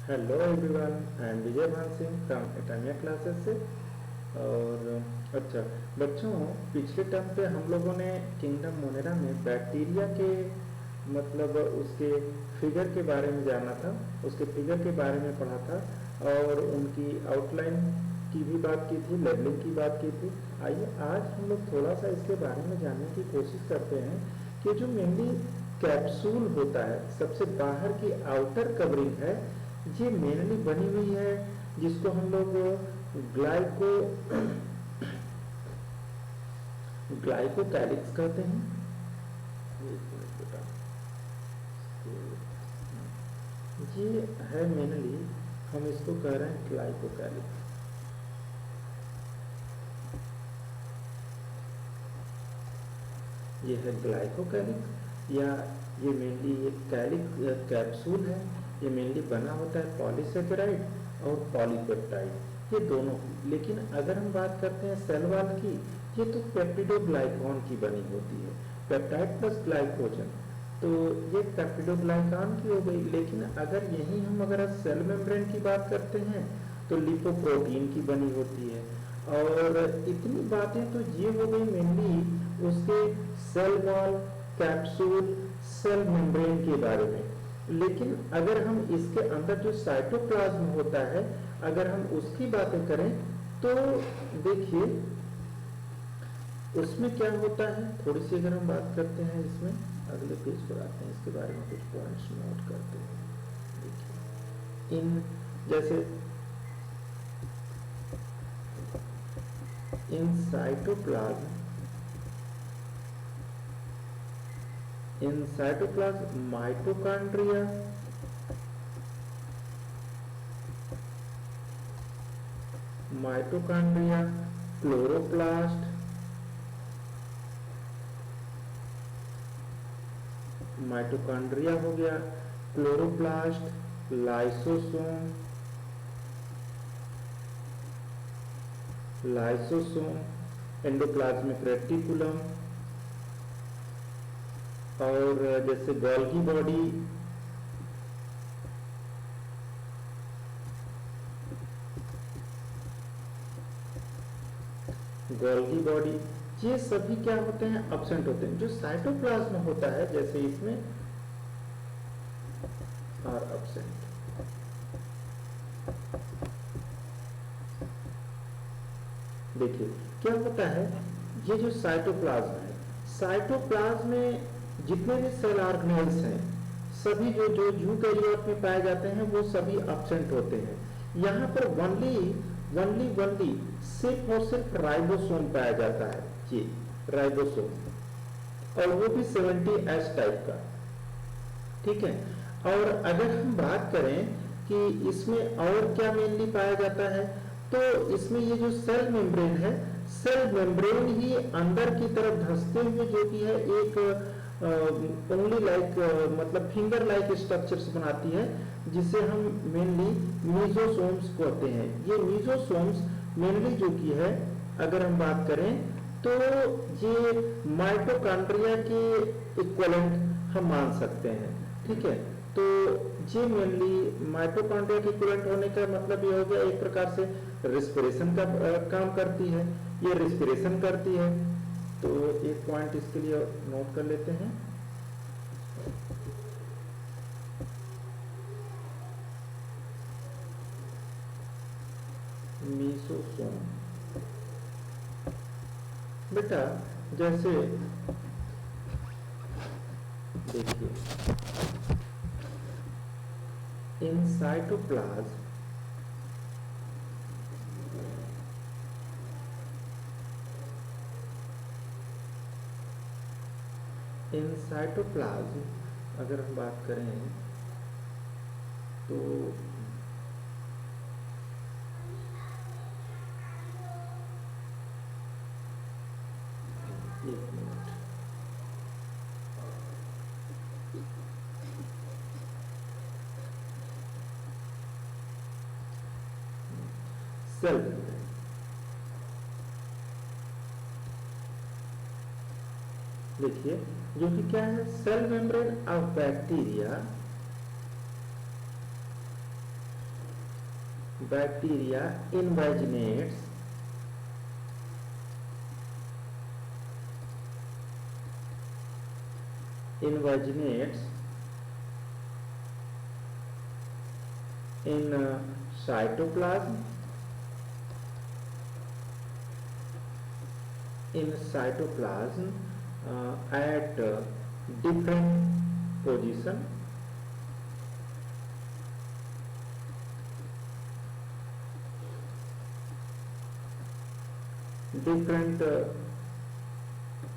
Hello everyone, I am विजय भान Singh from एटामिया classes से। और अच्छा बच्चों, पिछले टर्म पे हम लोगों ने किंगडम मोनेरा में बैक्टीरिया के मतलब उसके फिगर के बारे में जाना था, उसके फिगर के बारे में पढ़ा था और उनकी आउटलाइन की भी बात की थी, लेबलिंग की बात की थी। आइए आज हम लोग थोड़ा सा इसके बारे में जानने की कोशिश करते हैं कि जो मेनली कैप्सूल होता है, सबसे बाहर की आउटर कवरिंग है, ये मेनली बनी हुई है जिसको हम लोग ग्लाइको ग्लाइकोकैलिक्स कहते हैं। एक मिनट बेटा, ये है मेनली, हम इसको कह रहे हैं ग्लाइकोकैलिक्स। ये है ग्लाइकोकैलिक्स या ये मेनली एक कैलिक कैप्सूल है। ये मेनली बना होता है पॉलीसेकेराइड और पॉलीपेप्टाइड, ये दोनों की। लेकिन अगर हम बात करते हैं सेल वॉल की, ये तो पेप्टिडोग्लाइकॉन की बनी होती है, पेप्टाइड प्लस ग्लाइकोजन, तो ये पेप्टिडोग्लाइकॉन की हो गई। लेकिन अगर यही हम अगर सेल मेम्ब्रेन की बात करते हैं तो लिपोप्रोटीन की बनी होती है। और इतनी बातें तो ये हो गई मेनली उसके cell wall, capsule, cell membrane के बारे में। लेकिन अगर हम इसके अंदर जो साइटोप्लाज्म होता है, अगर हम उसकी बातें करें तो देखिए उसमें क्या होता है, थोड़ी सी अगर हम बात करते हैं, इसमें अगले पेज पर आते हैं, इसके बारे में कुछ पॉइंट्स नोट करते हैं। देखिए इन जैसे in cytoplasm mitochondria, chloroplast, mitochondria हो गया, क्लोरोप्लास्ट, लाइसोसोम, एंडोप्लाज्मिक रेटिकुलम, और जैसे गोल्गी बॉडी, ये सभी क्या होते हैं, एब्सेंट होते हैं। जो साइटोप्लाज्म होता है जैसे इसमें आर एब्सेंट। देखिए क्या होता है, ये जो साइटोप्लाज्म है, साइटोप्लाज्म में जितने भी सेल ऑर्गेनेल्स हैं, सभी जो जो यूकैरियोट में पाए जाते हैं वो सभी एब्सेंट होते हैं। यहाँ पर वनली सिर्फ और सिर्फ राइबोसोम पाया जाता है, ये राइबोसोम, और वो भी 70S टाइप का। ठीक है। और अगर हम बात करें कि इसमें और क्या मेनली पाया जाता है, तो इसमें ये जो सेल मेम्ब्रेन है, सेल मेम्ब्रेन ही अंदर की तरफ धंसते हुए जो कि है एक उंगली लाइक मतलब फिंगर लाइक स्ट्रक्चर्स बनाती है, जिसे हम मेनली मीजोसोम्स कहते हैं। ये मीजोसोम्स मेनली जो कि है अगर हम बात करें तो ये माइटोकॉन्ड्रिया के इक्वलेंट हम मान सकते हैं। ठीक है, तो ये मेनली माइटोकॉन्ड्रिया के इक्वलेंट होने का मतलब ये हो गया, एक प्रकार से रिस्पिरेशन का काम करती है, ये रिस्पिरेशन करती है। तो एक पॉइंट इसके लिए नोट कर लेते हैं। मीसोसोम बेटा, जैसे देखिए इन साइटोप्लाज्म अगर हम बात करें तो एक मिनट, सेल देखिए जो कि क्या है, cell membrane of bacteria bacteria invaginates in cytoplasm at different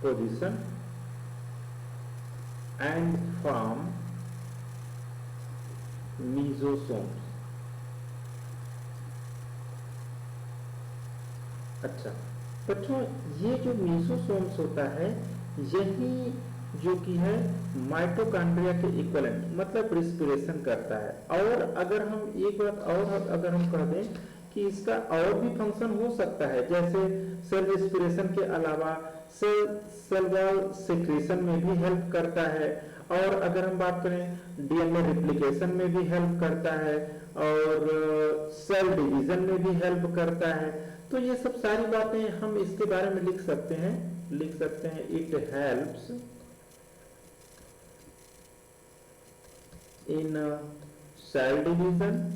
position and form mesosomes। अच्छा बच्चों, ये जो मीसोसोम्स होता है यही जो कि है माइटोकॉन्ड्रिया के इक्वलेंट मतलब रिस्पिरेशन करता है। और अगर हम एक बात और अगर हम कह दें कि इसका और भी फंक्शन हो सकता है, जैसे सेल रिस्पिरेशन के अलावा सेल वॉल सिक्रीशन में भी हेल्प करता है, और अगर हम बात करें डीएनए रिप्लिकेशन में भी हेल्प करता है, और सेल डिवीजन में भी हेल्प करता है। तो ये सब सारी बातें हम इसके बारे में लिख सकते हैं it helps in cell division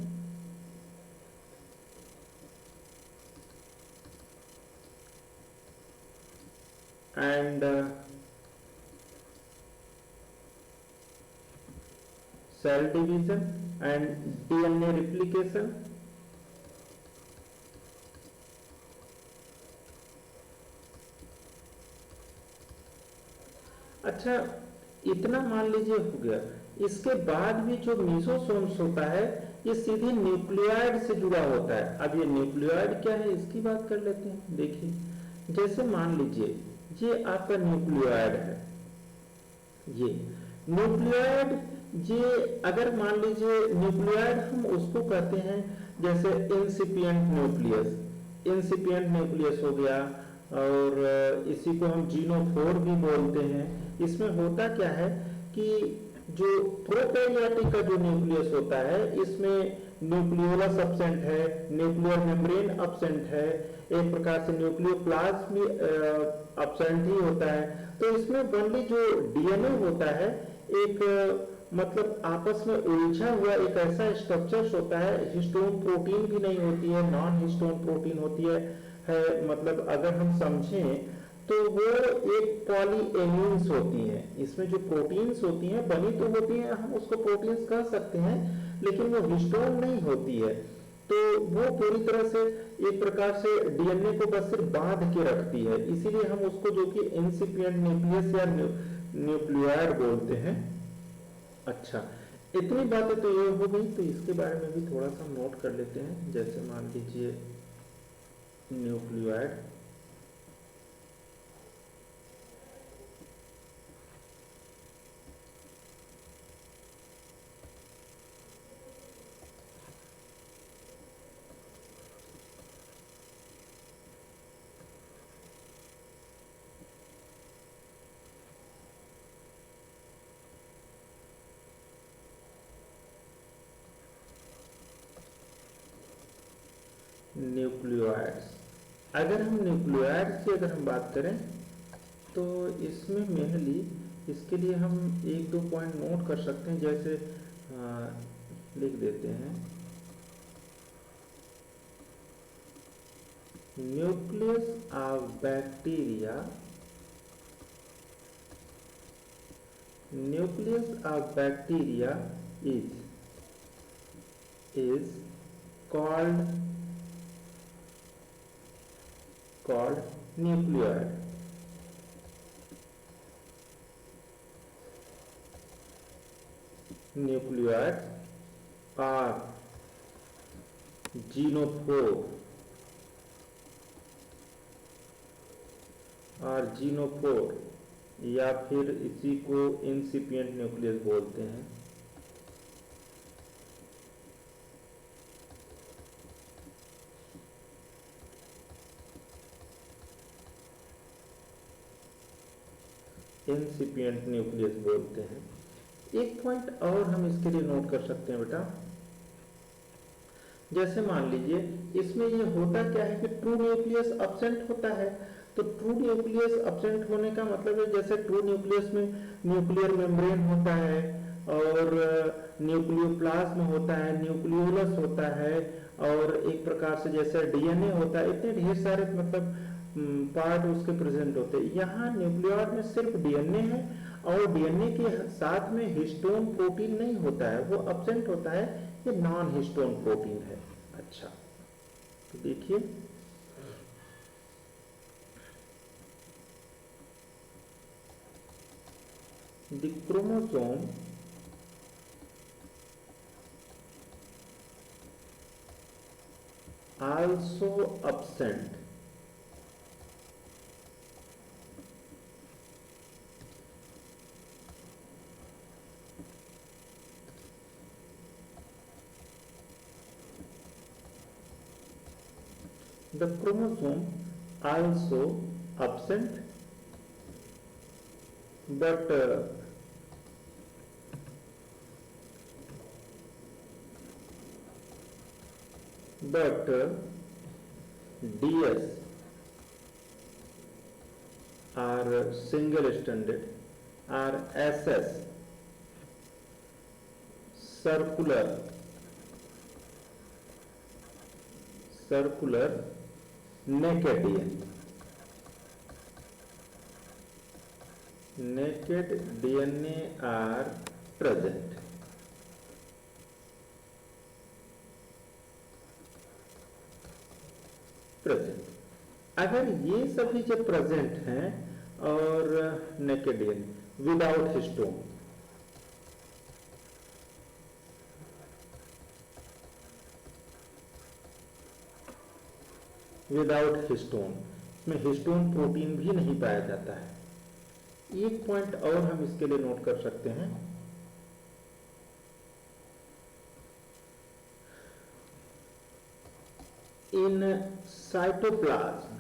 and cell division and DNA replication। अच्छा, इतना मान लीजिए हो गया। इसके बाद भी जो मीसोसोम्स होता है ये सीधे न्यूक्लियोइड से जुड़ा होता है। अब ये न्यूक्लियोइड क्या है इसकी बात कर लेते हैं। देखिए, जैसे मान लीजिए ये आपका न्यूक्लियोइड है, ये न्यूक्लियोइड, ये अगर मान लीजिए न्यूक्लियोइड हम उसको कहते हैं जैसे इंसिपिएंट न्यूक्लियस हो गया, और इसी को हम जीनोफोर भी बोलते हैं। इसमें होता क्या है कि जो प्रोकैरियोटिक का जो न्यूक्लियस होता है इसमें न्यूक्लियोलस एब्सेंट है, न्यूक्लियर मेम्ब्रेन एब्सेंट है, एक प्रकार से न्यूक्लियोप्लाज्म भी एब्सेंट ही होता है। तो इसमें ओनली जो डीएनए होता है एक मतलब आपस में उलझा हुआ एक ऐसा स्ट्रक्चर होता है। हिस्टोन प्रोटीन भी नहीं होती है, नॉन हिस्टोन प्रोटीन होती है मतलब अगर हम समझें तो वो एक पॉलीएम्यून्स होती हैं। इसमें जो प्रोटीन्स होती हैं बनी तो होती हैं, हम उसको प्रोटीन्स कह सकते हैं, लेकिन वो हिस्टोन नहीं होती है। तो वो पूरी तरह से एक प्रकार से डीएनए को बस सिर्फ बांध के रखती है, इसीलिए हम उसको जो कि इंसिपिएंट न्यूक्लियस या न्यूक्लियोइड बोलते हैं। अच्छा, इतनी बातें तो ये हो गई, तो इसके बारे में भी थोड़ा सा नोट कर लेते हैं। जैसे मान लीजिए न्यूक्लियोइड, न्यूक्लियोइड्स, अगर हम न्यूक्लियोइड्स की अगर हम बात करें तो इसमें मेनली इसके लिए हम एक दो पॉइंट नोट कर सकते हैं। जैसे लिख देते हैं nucleus of bacteria, nucleus of bacteria is called nucleoid। Nucleoids are genophore या फिर इसी को इंसिपिएंट न्यूक्लियस बोलते हैं। इंसिपिएंट न्यूक्लियस बोलते हैं। एक पॉइंट और हम इसके लिए नोट कर सकते हैं बेटा, जैसे मान लीजिए इसमें ये होता क्या है कि ट्रू न्यूक्लियस एब्सेंट होता है। तो ट्रू न्यूक्लियस एब्सेंट होने का मतलब है जैसे ट्रू न्यूक्लियस में न्यूक्लियर मेम्ब्रेन होता है और न्यूक्लियोप्लाज्म होता है, न्यूक्लियोलस होता है और एक प्रकार से जैसे डीएनए होता है, इतने ढेर सारे मतलब पार्ट उसके प्रेजेंट होते हैं। यहाँ न्यूक्लियॉइड में सिर्फ डीएनए है और डीएनए के साथ में हिस्टोन प्रोटीन नहीं होता है, वो एब्सेंट होता है, ये नॉन हिस्टोन प्रोटीन है। अच्छा, तो देखिए the chromosome also absent the chromosome also absent but DS are single stranded are SS circular naked DNA are present। अगर ये सभी जो प्रेजेंट हैं और नेकेड डीएनए विदाउट हिस्टोन, इसमें हिस्टोन प्रोटीन भी नहीं पाया जाता है। एक पॉइंट और हम इसके लिए नोट कर सकते हैं, इन साइटोप्लाज्म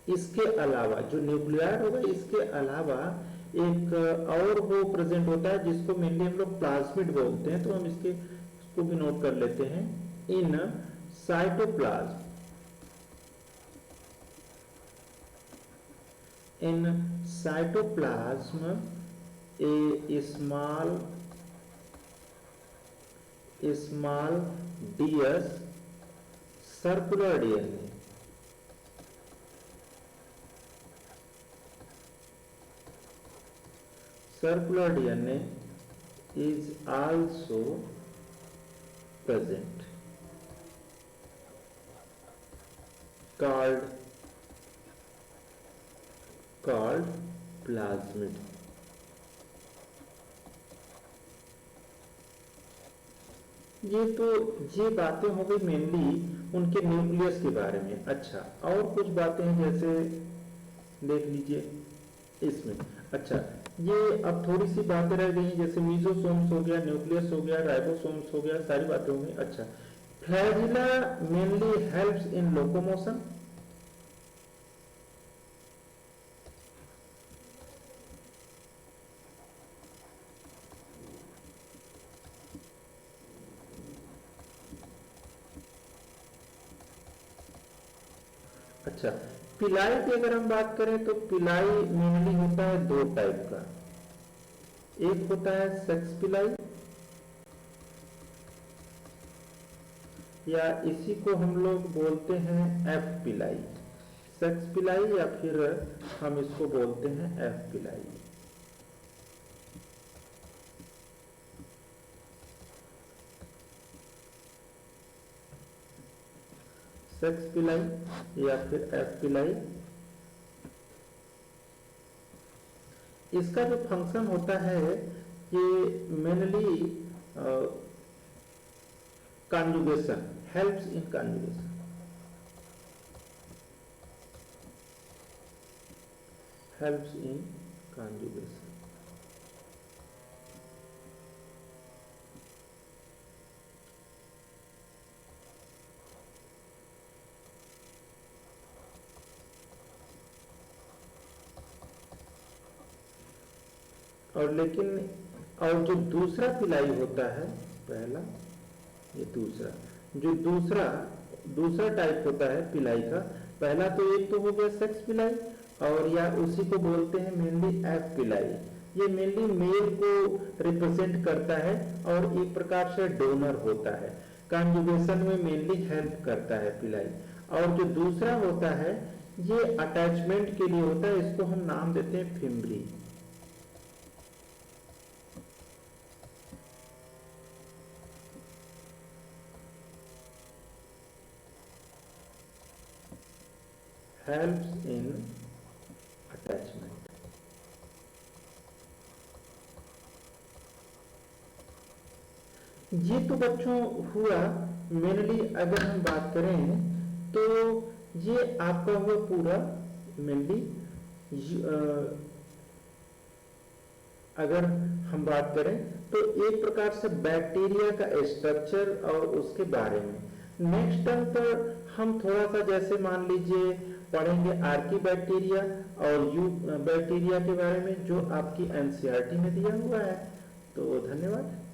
इसके अलावा जो न्यूक्लियाइड होगा इसके अलावा एक और वो प्रेजेंट होता है जिसको मेनली हम लोग प्लाज्मिड बोलते हैं, तो हम इसको भी नोट कर लेते हैं। In cytoplasm A small ds circular DNA is also present, called plasmid। ये बातें हो गई मेनली उनके न्यूक्लियस के बारे में। अच्छा, और कुछ बातें हैं जैसे देख लीजिए इसमें। अच्छा, ये अब थोड़ी सी बातें रह गई जैसे मीजोसोम्स हो गया, न्यूक्लियस हो गया, राइबोसोम्स हो गया, सारी बातें हो गई। अच्छा, flagella mainly helps in locomotion. अच्छा, पिलाई की अगर हम बात करें तो पिलाई मेनली होता है दो टाइप का, एक होता है सेक्स पिलाई या इसी को हम लोग बोलते हैं एफ पिलाई, सेक्स पिलाई या फिर हम इसको बोलते हैं एफ पिलाई। सेक्स पिलाई या फिर एफ पिलाई। इसका जो फंक्शन होता है ये mainly conjugation, helps in conjugation, helps in conjugation. और लेकिन और जो दूसरा पिलाई होता है, पहला ये दूसरा, जो दूसरा दूसरा टाइप होता है पिलाई का, पहला तो एक तो हो गया सेक्स पिलाई, और या उसी को बोलते हैं मेनली एफ पिलाई। ये मेनली मेल को रिप्रेजेंट करता है और एक प्रकार से डोनर होता है, कॉन्जुगेशन में मेनली हेल्प करता है पिलाई। और जो दूसरा होता है ये अटैचमेंट के लिए होता है, इसको हम नाम देते हैं फिम्बरी। Helps in attachment. ये तो बच्चों हुआ मेनली, अगर हम बात करें तो ये आपका हुआ पूरा मेनली। अगर हम बात करें तो एक प्रकार से बैक्टीरिया का स्ट्रक्चर और उसके बारे में नेक्स्ट टर्म पर हम थोड़ा सा जैसे मान लीजिए पढ़ेंगे आर्की बैक्टीरिया और यू बैक्टीरिया के बारे में, जो आपकी एनसीईआरटी में दिया हुआ है। तो धन्यवाद।